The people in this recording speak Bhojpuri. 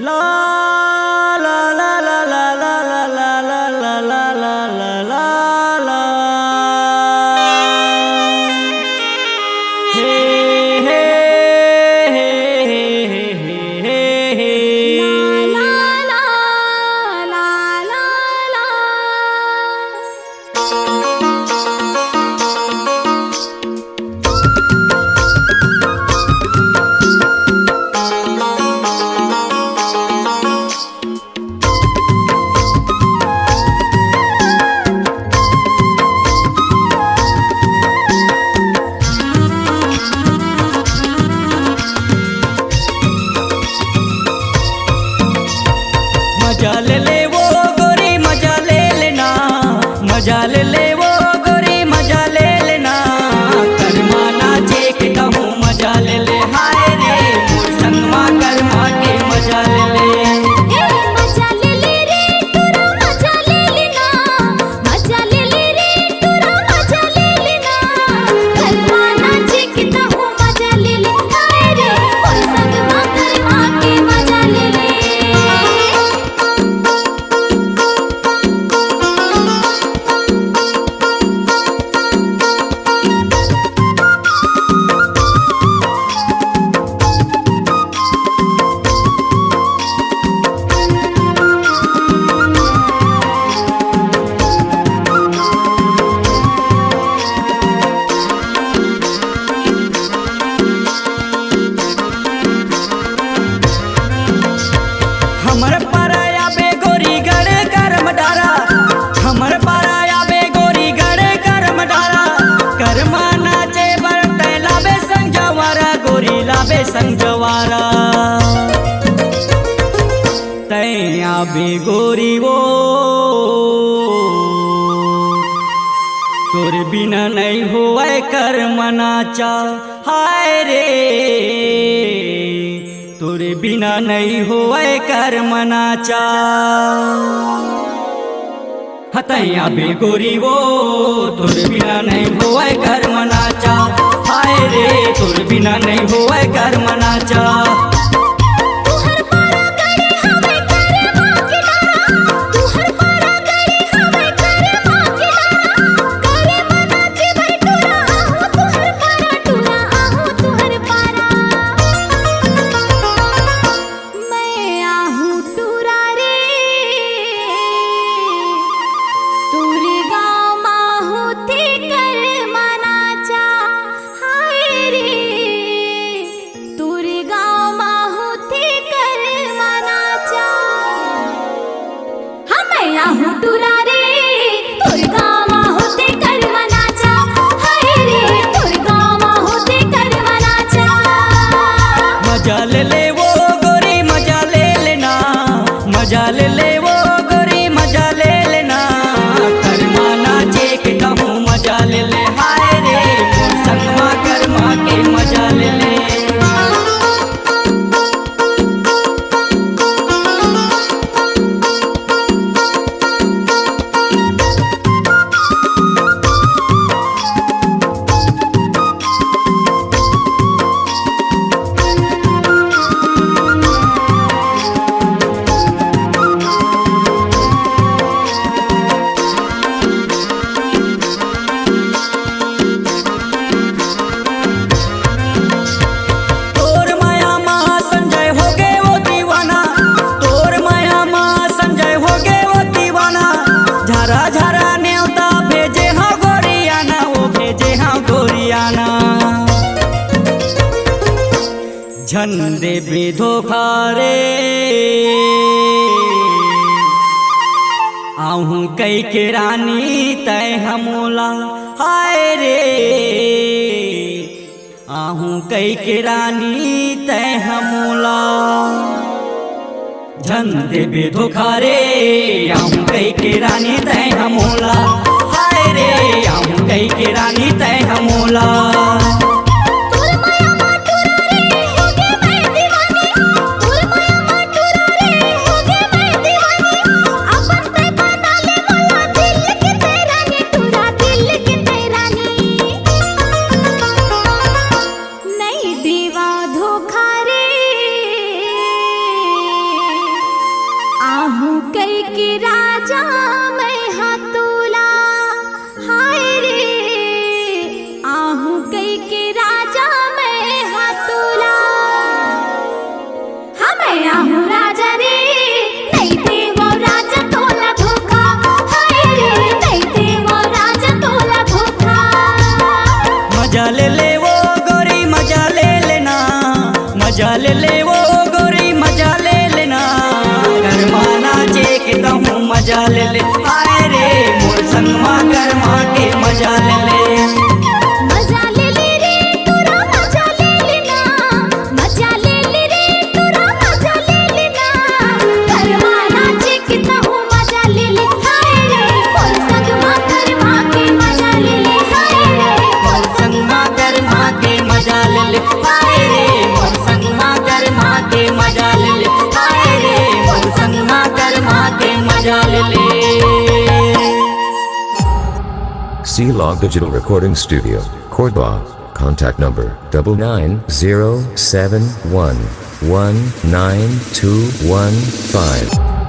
La la la la la la la la la la la la la la la. Hey hey hey hey hey hey. La la la la la. मजा ले वो गोरी मजा ले लेना, मजा ले वो गोरी मजा ले लेना। कर्मा नाचे के कहूँ मजा ले हाय रे मोर संगमा कर्मा के मजा ले। मजा ले रे तोरा मजा ले लेना, मजा ले रे तोरा मजा ले लेना। कर्मा नाचे के कहूँ मजा ले हाय रे मोर संगमा कर्मा के मजा ले। हमर पाराया बे गोरी गड़े करम डारा, हमर पाराया बे गोरी गड़े करम डारा। कर्मा नाचे बरते लाबे संजवारा, गोरी लाबे संजवारा। तैया बे गोरी वो तोर बिना नहीं होए कर्म नाचा हाय रे। तोरे बिना नहीं होए कर्म नाचा। हतैया बे गोरी वो तोरे बिना नहीं होए कर्म नाचा हाय रे। तोरे बिना नहीं होए कर्म नाचा। तुहर पारा गड़े हमें करे माँ के डारा, तुहर पारा गड़े हमें करे माँ के डारा। करे मना जी भाई टूरा आहू तुहर पारा, टूरा आहू तुहर पारा। मैं आहू टूरा रे तोरे गाँव माहू थे कर मनाचा हाय रे। तोरे गाँव माहू थे कर मनाचा। मैं आहू टूरा रे तोरे गाँव माहू थे कर मनाचा हाय रे। तोरे गाँव माहू थे कर मनाचा। मजा ले वो गोरी मजा ले लेना, मजा ले वो गोरी मजा ले लेना। कर्मा नाचे के कहूँ मजा ले हाय रे मोर संगमा कर्मा के मजा ले। तोर माया माँ संजय हो गे वो दीवाना, तोर माया माँ संजय हो गे वो दीवाना। झरा झरा न्योता भेजे हाँ गोरियाना, वो भेजे हाँ गोरियाना। झंडे भी धोखा रे आहूँ कई के रानी तय हमोला हाय रे। आहूँ कई के रानी तय हमोला। झंडे भी धोखा रे आहूँ कई के रानी तय हमोला हाय रे। आहूँ कई के रानी तय हमोला। तोर माया माँ टूरा रे होगे मैं दीवानी, तोर माया माँ टूरा रे होगे मैं दीवानी। अपन ते बना ले मोला दिल के तेरा नी, टूरा दिल के तेरा नी। नहीं दीवा धोखा रे मजा ले ले वो गोरी मजा ले लेना गरमा नाचे के कहूँ मजा ले ले आए रे मोर संगमा गरमा के मजा ले ले मजा ले ले रे तोरा मजा ले लेना मजा ले ले रे तोरा मजा ले लेना गरमा नाचे के कहूँ मजा ले ले हाय रे मोर संगमा गरमा के मजा ले ले हाय रे मोर संगमा गरमा के मजा ले ले आए रे मोर संगमा गरमा के मजा ले ले आए रे मोर संगमा गरमा के मजा ले ले C-Log Digital Recording Studio, Cordoba. Contact number 99071192115.